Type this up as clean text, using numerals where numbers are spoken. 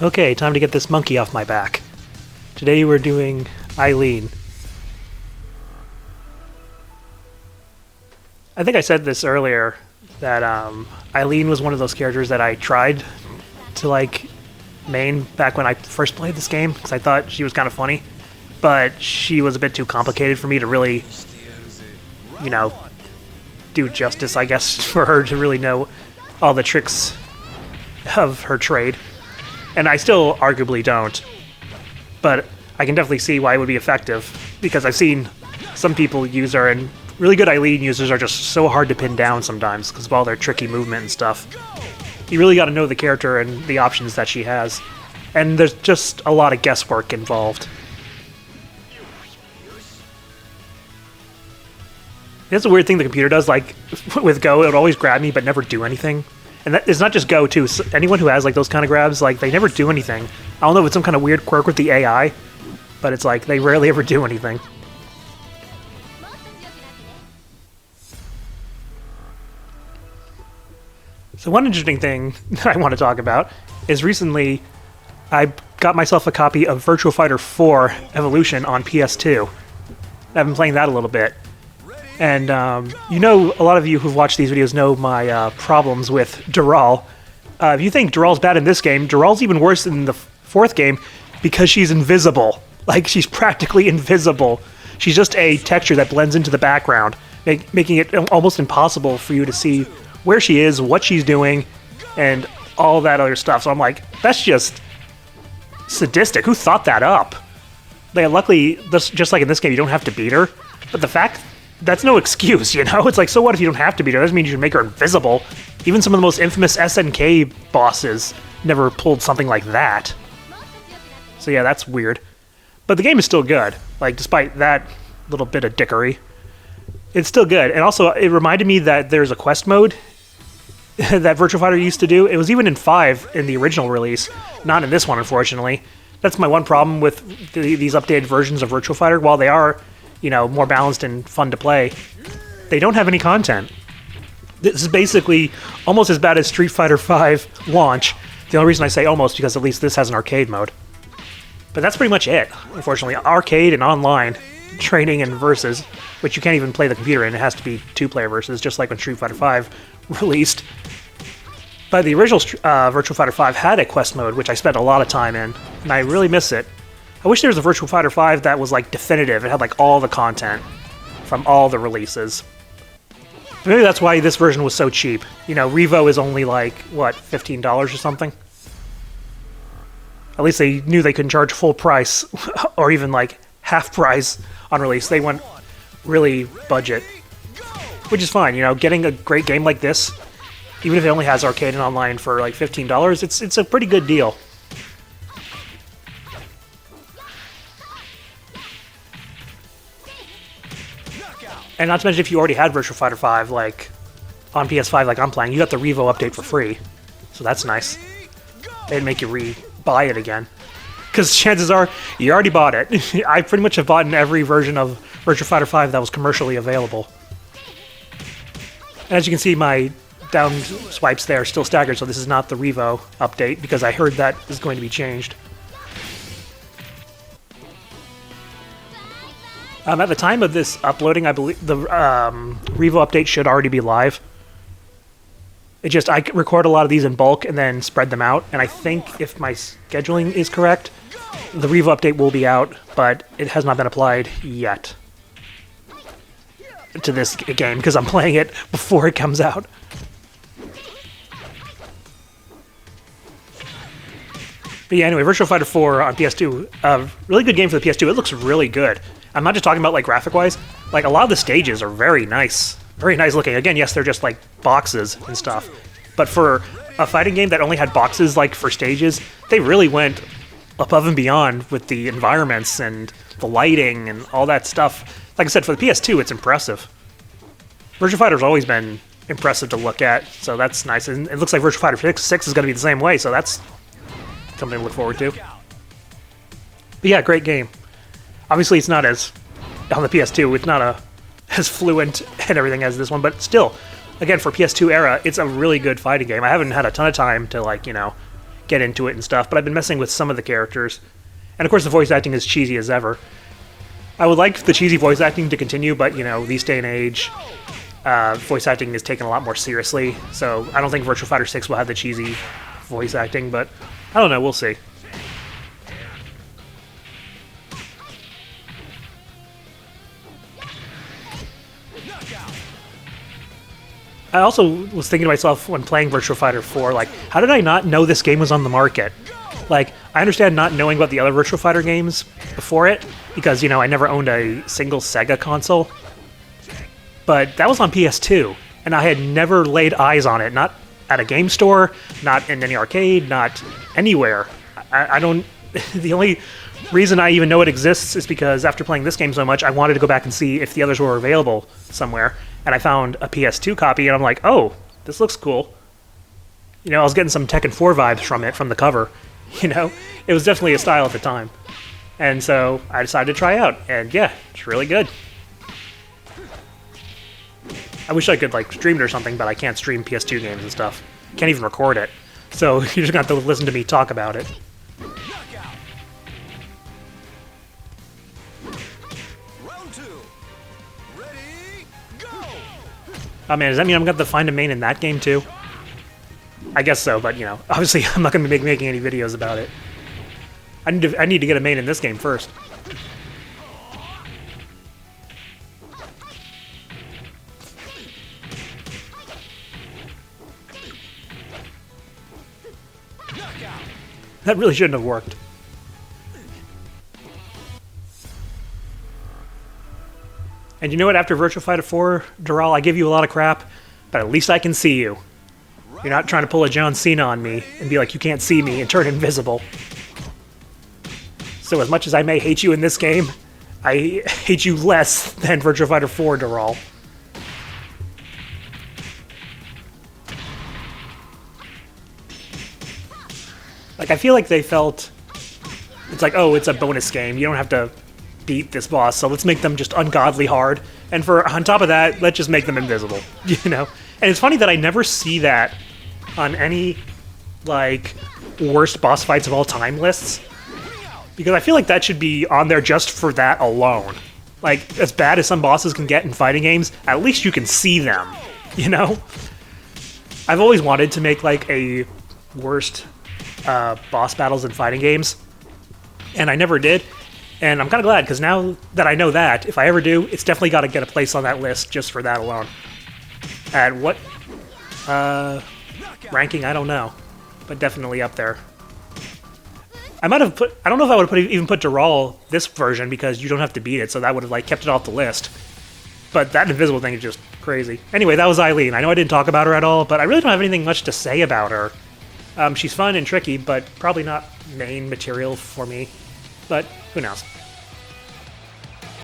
Okay, time to get this monkey off my back. Today we're doing Eileen. I think I said this earlier, that Eileen was one of those characters that I tried to main back when I first played this game, because I thought she was kind of funny, but she was a bit too complicated for me to really, do justice, I guess, for her to really know all the tricks of her trade. And I still arguably don't, but I can definitely see why it would be effective, because I've seen some people use her, and really good Eileen users are just so hard to pin down sometimes because of all their tricky movement and stuff. You really got to know the character and the options that she has, and there's just a lot of guesswork involved. It's a weird thing the computer does, like with Go, it would always grab me but never do anything. And it's not just Go, too. Anyone who has those kind of grabs, they never do anything. I don't know if it's some kind of weird quirk with the AI, but it's they rarely ever do anything. So one interesting thing that I want to talk about is recently I got myself a copy of Virtua Fighter 4 Evolution on PS2. I've been playing that a little bit. And, a lot of you who've watched these videos know my problems with Dural. If you think Dural's bad in this game, Dural's even worse in the fourth game because she's invisible. She's practically invisible. She's just a texture that blends into the background, making it almost impossible for you to see where she is, what she's doing, and all that other stuff. So I'm like, that's just sadistic. Who thought that up? Luckily, just like in this game, you don't have to beat her. But the fact... that's no excuse, It's so what if you don't have to beat her? That doesn't mean you should make her invisible. Even some of the most infamous SNK bosses never pulled something like that. So yeah, that's weird. But the game is still good. Despite that little bit of dickery, it's still good. And also, it reminded me that there's a quest mode that Virtua Fighter used to do. It was even in 5 in the original release, not in this one, unfortunately. That's my one problem with these updated versions of Virtua Fighter. While they are more balanced and fun to play, they don't have any content. This is basically almost as bad as Street Fighter V launch. The only reason I say almost because at least this has an arcade mode. But that's pretty much it, unfortunately. Arcade and online, training and versus, which you can't even play the computer in. It has to be two-player versus, just like when Street Fighter V released. But the original Virtua Fighter V had a quest mode, which I spent a lot of time in, and I really miss it. I wish there was a Virtua Fighter 5 that was definitive. It had all the content from all the releases. Maybe that's why this version was so cheap. Revo is only what, $15 or something? At least they knew they couldn't charge full price or even half price on release. They went really budget, which is fine. Getting a great game like this, even if it only has arcade and online for $15, it's a pretty good deal. And not to mention, if you already had Virtua Fighter 5, on PS5, like I'm playing, you got the Revo update for free. So that's nice. They'd make you re-buy it again. Because chances are, you already bought it. I pretty much have bought in every version of Virtua Fighter 5 that was commercially available. And as you can see, my down swipes there are still staggered, so this is not the Revo update, because I heard that is going to be changed. At the time of this uploading, I believe the Revo update should already be live. I record a lot of these in bulk and then spread them out, and I think if my scheduling is correct, the Revo update will be out, but it has not been applied yet to this game, because I'm playing it before it comes out. But yeah, anyway, Virtua Fighter 4 on PS2, really good game for the PS2. It looks really good. I'm not just talking about graphic-wise. A lot of the stages are very nice looking. Again, yes, they're just boxes and stuff. But for a fighting game that only had boxes for stages, they really went above and beyond with the environments and the lighting and all that stuff. Like I said, for the PS2, it's impressive. Virtua Fighter's always been impressive to look at, so that's nice. And it looks like Virtua Fighter 6 is going to be the same way, so that's something to look forward to. But yeah, great game. Obviously, it's not as, on the PS2, it's not as fluent and everything as this one, but still, again, for PS2 era, it's a really good fighting game. I haven't had a ton of time to, get into it and stuff, but I've been messing with some of the characters. And of course the voice acting is cheesy as ever. I would like the cheesy voice acting to continue, but you know, these day and age, voice acting is taken a lot more seriously, so I don't think Virtua Fighter 6 will have the cheesy voice acting, but I don't know, we'll see. I also was thinking to myself when playing Virtua Fighter 4, like, how did I not know this game was on the market? Like, I understand not knowing about the other Virtua Fighter games before it, because, you know, I never owned a single Sega console. But that was on PS2, and I had never laid eyes on it, not at a game store, not in any arcade, not anywhere. I don't... The only reason I even know it exists is because after playing this game so much, I wanted to go back and see if the others were available somewhere. And I found a PS2 copy, and I'm like, oh, this looks cool. You know, I was getting some Tekken 4 vibes from it, from the cover. You know, it was definitely a style at the time. And so I decided to try out, and yeah, it's really good. I wish I could, like, stream it or something, but I can't stream PS2 games and stuff. Can't even record it. So you're just gonna have to listen to me talk about it. Oh man, does that mean I'm going to have to find a main in that game too? I guess so, but you know, obviously I'm not going to be making any videos about it. I need to get a main in this game first. That really shouldn't have worked. And you know what, after Virtua Fighter 4, Dural, I give you a lot of crap, but at least I can see you. You're not trying to pull a John Cena on me and be like, you can't see me and turn invisible. So as much as I may hate you in this game, I hate you less than Virtua Fighter 4, Dural. Like, I feel like they felt... It's like, oh, it's a bonus game. You don't have to beat this boss, so let's make them just ungodly hard. And on top of that, let's just make them invisible, you know? And it's funny that I never see that on any, like, worst boss fights of all time lists. Because I feel like that should be on there just for that alone. Like, as bad as some bosses can get in fighting games, at least you can see them, you know? I've always wanted to make, like, a worst boss battles in fighting games, and I never did. And I'm kind of glad, because now that I know that, if I ever do, it's definitely got to get a place on that list just for that alone. At what ranking? I don't know. But definitely up there. I might have put... I don't know if I would have even put Dural this version, because you don't have to beat it, so that would have like kept it off the list. But that invisible thing is just crazy. Anyway, that was Eileen. I know I didn't talk about her at all, but I really don't have anything much to say about her. She's fun and tricky, but probably not main material for me. But who knows?